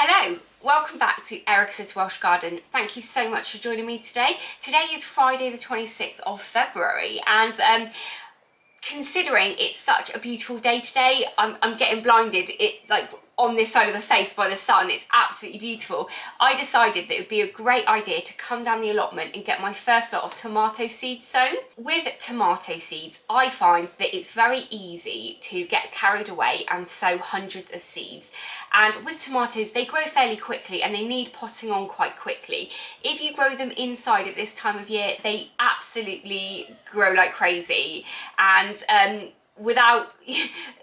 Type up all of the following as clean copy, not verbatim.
Hello, welcome back to Erica's Welsh Garden. Thank you so much for joining me today. Today is Friday the 26th of February and considering it's such a beautiful day today, I'm getting blinded on this side of the face by the sun. It's absolutely beautiful. I decided that it would be a great idea to come down the allotment and get my first lot of tomato seeds sown. With tomato seeds, I find that it's very easy to get carried away and sow hundreds of seeds. And with tomatoes, they grow fairly quickly and they need potting on quite quickly. If you grow them inside at this time of year, they absolutely grow like crazy. And without,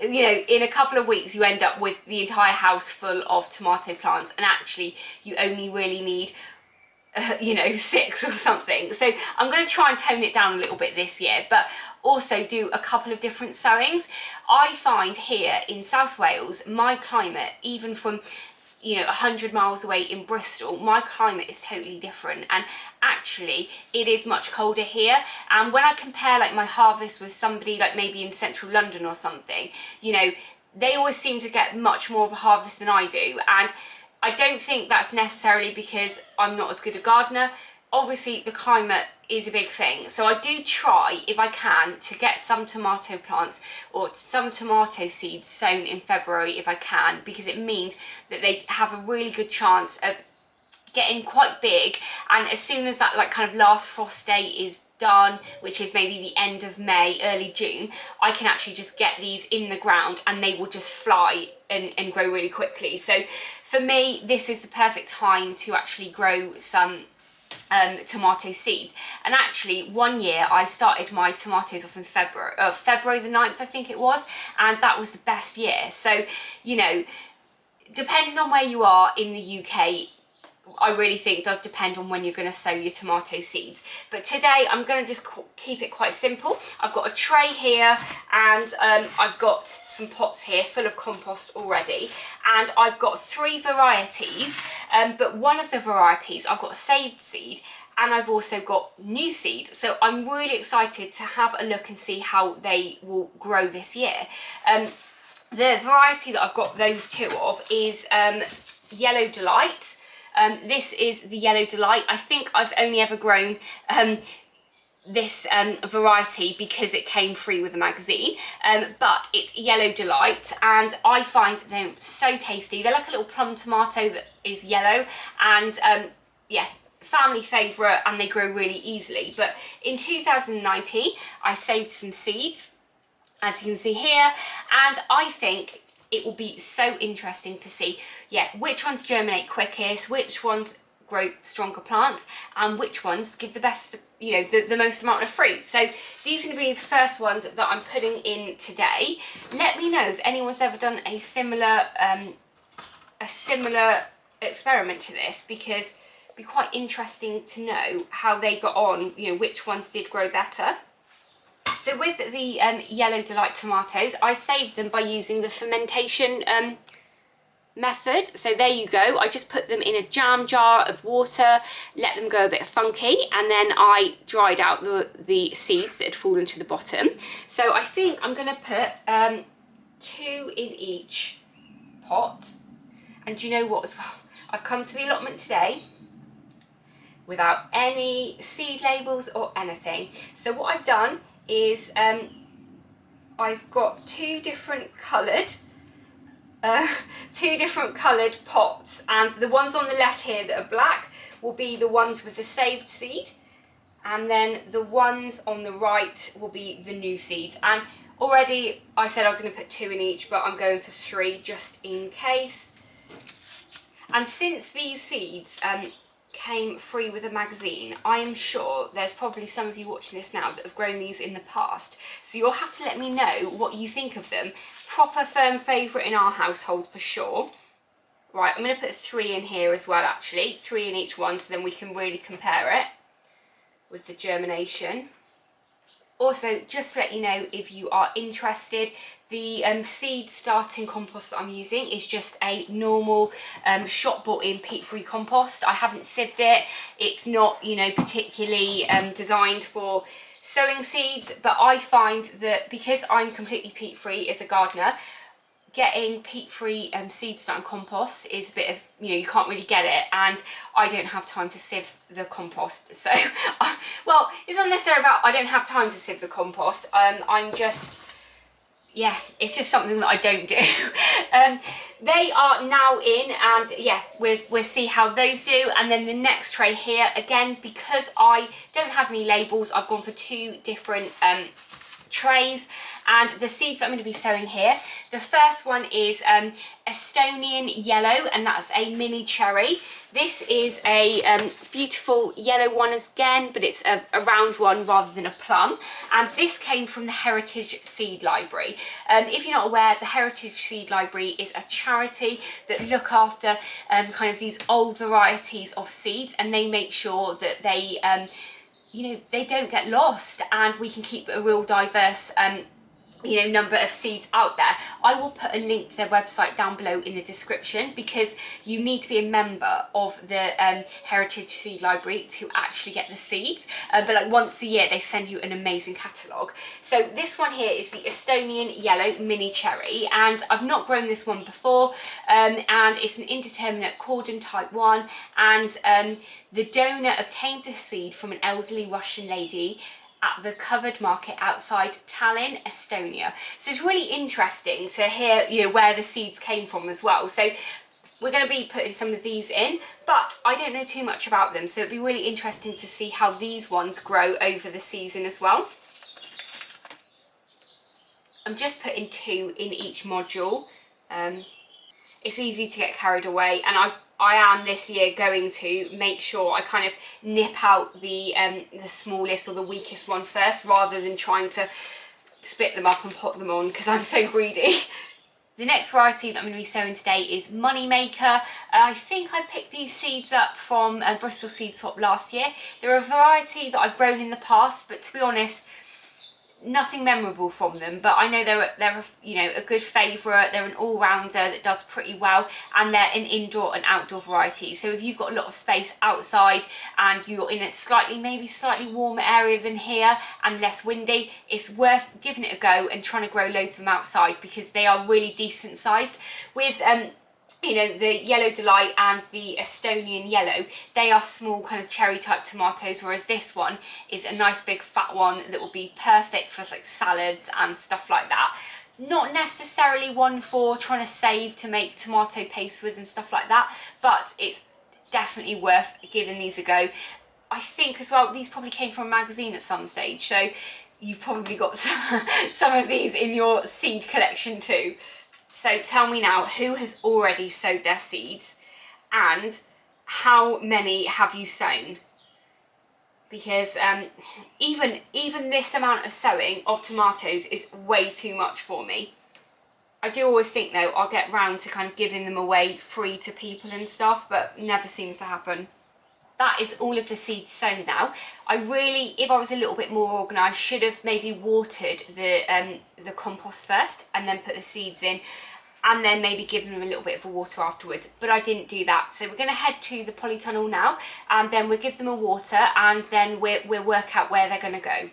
in a couple of weeks you end up with the entire house full of tomato plants, and actually you only really need 6 or something. So I'm going to try and tone it down a little bit this year, but also do a couple of different sowings. I find here in South Wales, my climate, even from 100 miles away in Bristol, my climate is totally different, and actually it is much colder here. And when I compare like my harvest with somebody like maybe in central London or something, they always seem to get much more of a harvest than I do. And I don't think that's necessarily because I'm not as good a gardener. Obviously the climate is a big thing, so I do try, if I can, to get some tomato plants or some tomato seeds sown in February if I can, because it means that they have a really good chance of getting quite big. And as soon as that kind of last frost day is done, which is maybe the end of May, early June, I can actually just get these in the ground and they will just fly and grow really quickly. So for me, this is the perfect time to actually grow some tomato seeds. And actually one year I started my tomatoes off in February the 9th, I think it was, and that was the best year. So depending on where you are in the UK, I really think does depend on when you're going to sow your tomato seeds. But today I'm going to just keep it quite simple. I've got a tray here, and I've got some pots here full of compost already, and I've got 3 varieties, but one of the varieties I've got saved seed, and I've also got new seed. So I'm really excited to have a look and see how they will grow this year. The variety that I've got those 2 of is Yellow Delight. This is the Yellow Delight. I think I've only ever grown this variety because it came free with the magazine, but it's Yellow Delight, and I find them so tasty. They're like a little plum tomato that is yellow, and yeah, family favourite, and they grow really easily. But in 2019 I saved some seeds, as you can see here, and I think it will be so interesting to see, which ones germinate quickest, which ones grow stronger plants, and which ones give the best, the most amount of fruit. So these are going to be the first ones that I'm putting in today. Let me know if anyone's ever done a similar experiment to this, because it'd be quite interesting to know how they got on, which ones did grow better. So with the Yellow Delight tomatoes, I saved them by using the fermentation method. So there you go. I just put them in a jam jar of water, let them go a bit funky, and then I dried out the seeds that had fallen to the bottom. So I think I'm going to put 2 in each pot. And do you know what as well? I've come to the allotment today without any seed labels or anything. So what I've done is I've got 2 different coloured pots, and the ones on the left here that are black will be the ones with the saved seed, and then the ones on the right will be the new seeds. And already I said I was going to put 2 in each, but I'm going for 3 just in case. And since these seeds came free with a magazine, I am sure there's probably some of you watching this now that have grown these in the past, so you'll have to let me know what you think of them. Proper firm favourite in our household for sure. Right, I'm going to put 3 in here as well, actually 3 in each one, so then we can really compare it with the germination. Also, just to let you know, if you are interested, the seed starting compost that I'm using is just a normal shop bought in peat-free compost. I haven't sieved it. It's not, particularly designed for sowing seeds, but I find that because I'm completely peat-free as a gardener, getting peat-free seed starting compost is a bit of, you can't really get it, and I don't have time to sieve the compost. So, well, it's not necessarily about I don't have time to sieve the compost. I'm just, yeah, it's just something that I don't do. They are now in, and yeah, we'll see how those do. And then the next tray here, again, because I don't have any labels, I've gone for 2 different trays. And the seeds I'm going to be sowing here, the first one is Estonian yellow, and that's a mini cherry. This is a beautiful yellow one again, but it's a round one rather than a plum. And this came from the Heritage Seed Library. If you're not aware, the Heritage Seed Library is a charity that look after kind of these old varieties of seeds, and they make sure that they they don't get lost, and we can keep a real diverse number of seeds out there. I will put a link to their website down below in the description, because you need to be a member of the Heritage Seed Library to actually get the seeds. But like once a year they send you an amazing catalogue. So this one here is the Estonian yellow mini cherry, and I've not grown this one before, and it's an indeterminate cordon type 1, and the donor obtained the seed from an elderly Russian lady at the covered market outside Tallinn, Estonia. So it's really interesting to hear, where the seeds came from as well. So we're going to be putting some of these in, but I don't know too much about them. So it'd be really interesting to see how these ones grow over the season as well. I'm just putting 2 in each module. It's easy to get carried away, and I am this year going to make sure I kind of nip out the smallest or the weakest one first, rather than trying to split them up and put them on, because I'm so greedy. The next variety that I'm going to be sowing today is Moneymaker. I think I picked these seeds up from Bristol Seed Swap last year. They're a variety that I've grown in the past, but to be honest, nothing memorable from them. But I know they're a good favourite. They're an all-rounder that does pretty well, and they're an indoor and outdoor variety. So if you've got a lot of space outside and you're in a maybe slightly warmer area than here and less windy, it's worth giving it a go and trying to grow loads of them outside, because they are really decent sized. With the Yellow Delight and the Estonian yellow, they are small kind of cherry type tomatoes, whereas this one is a nice big fat one that will be perfect for like salads and stuff like that. Not necessarily one for trying to save to make tomato paste with and stuff like that, but it's definitely worth giving these a go. I think as well, these probably came from a magazine at some stage, so you've probably got some of these in your seed collection too. So tell me now, who has already sowed their seeds, and how many have you sown? Because even this amount of sowing of tomatoes is way too much for me. I do always think though I'll get round to kind of giving them away free to people and stuff, but never seems to happen. That is all of the seeds sown now. I really, if I was a little bit more organised, should have maybe watered the compost first and then put the seeds in, and then maybe give them a little bit of a water afterwards, but I didn't do that. So we're going to head to the Polytunnel now, and then we'll give them a water, and then we'll work out where they're going to go.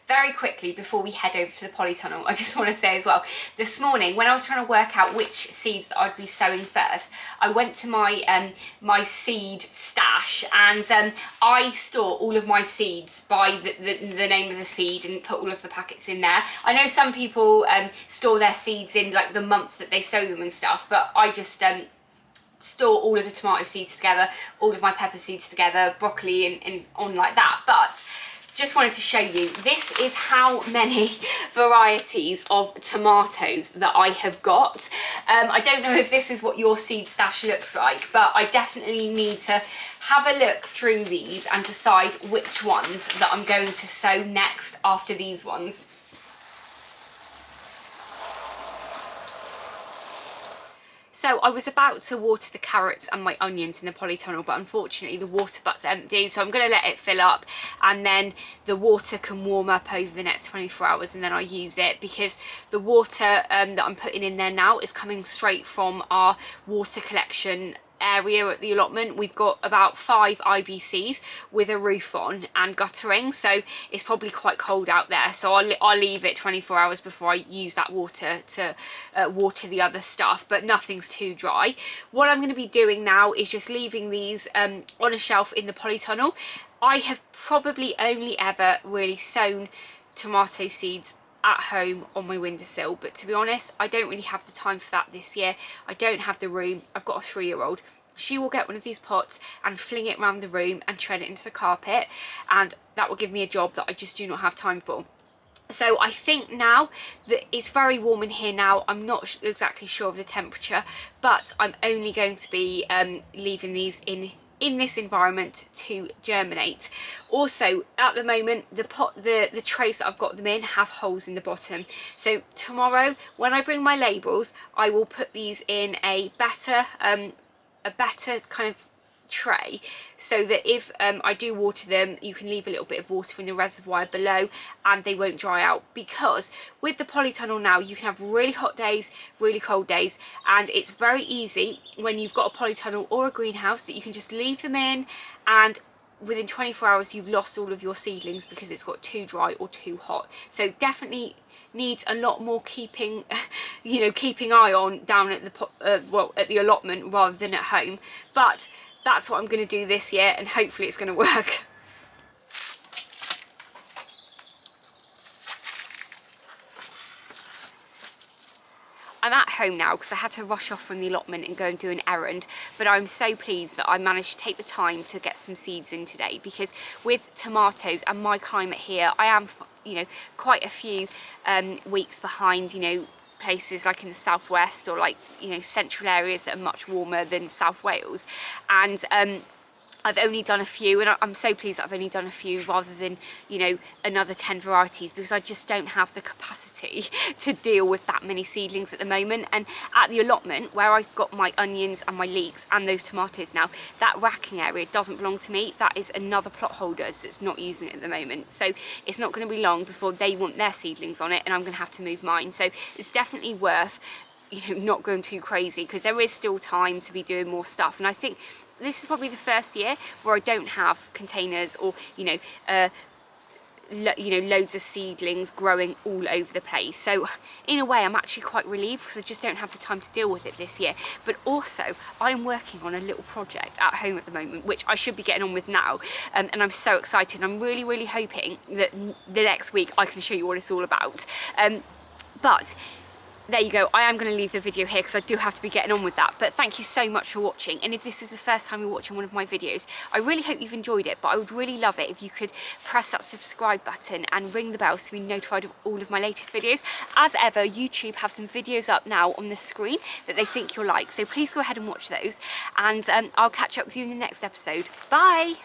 Very quickly, before we head over to the Polytunnel, I just want to say as well, this morning when I was trying to work out which seeds that I'd be sowing first, I went to my my seed stash, and I store all of my seeds by the name of the seed and put all of the packets in there. I know some people store their seeds in like the months that they sow them and stuff, but I just store all of the tomato seeds together, all of my pepper seeds together, broccoli and on like that. But just wanted to show you, this is how many varieties of tomatoes that I have got. I don't know if this is what your seed stash looks like, but I definitely need to have a look through these and decide which ones that I'm going to sow next after these ones. So I was about to water the carrots and my onions in the Polytunnel, but unfortunately the water butt's empty, so I'm going to let it fill up, and then the water can warm up over the next 24 hours and then I use it, because the water that I'm putting in there now is coming straight from our water collection area at the allotment, we've got about 5 IBCs with a roof on and guttering, so it's probably quite cold out there, so I'll leave it 24 hours before I use that water to water the other stuff, but nothing's too dry. What I'm going to be doing now is just leaving these on a shelf in the polytunnel. I have probably only ever really sown tomato seeds at home on my windowsill, but to be honest, I don't really have the time for that this year. I don't have the room. I've got a 3-year-old. She will get one of these pots and fling it around the room and tread it into the carpet, and that will give me a job that I just do not have time for. So I think now that it's very warm in here now, I'm not exactly sure of the temperature, but I'm only going to be leaving these in this environment to germinate. Also, at the moment, the trays that I've got them in have holes in the bottom. So tomorrow, when I bring my labels, I will put these in a better kind of tray, so that if I do water them, you can leave a little bit of water in the reservoir below and they won't dry out. Because with the polytunnel now, you can have really hot days, really cold days, and it's very easy when you've got a polytunnel or a greenhouse that you can just leave them in, and within 24 hours you've lost all of your seedlings because it's got too dry or too hot. So definitely needs a lot more keeping eye on down at the at the allotment rather than at home. But that's what I'm going to do this year, and hopefully it's going to work. I'm at home now because I had to rush off from the allotment and go and do an errand, but I'm so pleased that I managed to take the time to get some seeds in today, because with tomatoes and my climate here, I am, quite a few weeks behind, places like in the southwest or like central areas that are much warmer than South Wales, and I've only done a few, and I'm so pleased that I've only done a few rather than another 10 varieties, because I just don't have the capacity to deal with that many seedlings at the moment. And at the allotment where I've got my onions and my leeks and those tomatoes now, that racking area doesn't belong to me. That is another plot holder's that's not using it at the moment, so it's not going to be long before they want their seedlings on it and I'm going to have to move mine. So it's definitely worth not going too crazy, because there is still time to be doing more stuff. And I think this is probably the first year where I don't have containers or loads of seedlings growing all over the place. So in a way I'm actually quite relieved, because I just don't have the time to deal with it this year. But also I'm working on a little project at home at the moment, which I should be getting on with now, and I'm so excited. I'm really hoping that the next week I can show you what it's all about. But there you go, I am going to leave the video here because I do have to be getting on with that. But thank you so much for watching, and if this is the first time you're watching one of my videos, I really hope you've enjoyed it. But I would really love it if you could press that subscribe button and ring the bell to be notified of all of my latest videos. As ever, YouTube have some videos up now on the screen that they think you'll like, so please go ahead and watch those, and I'll catch up with you in the next episode. Bye!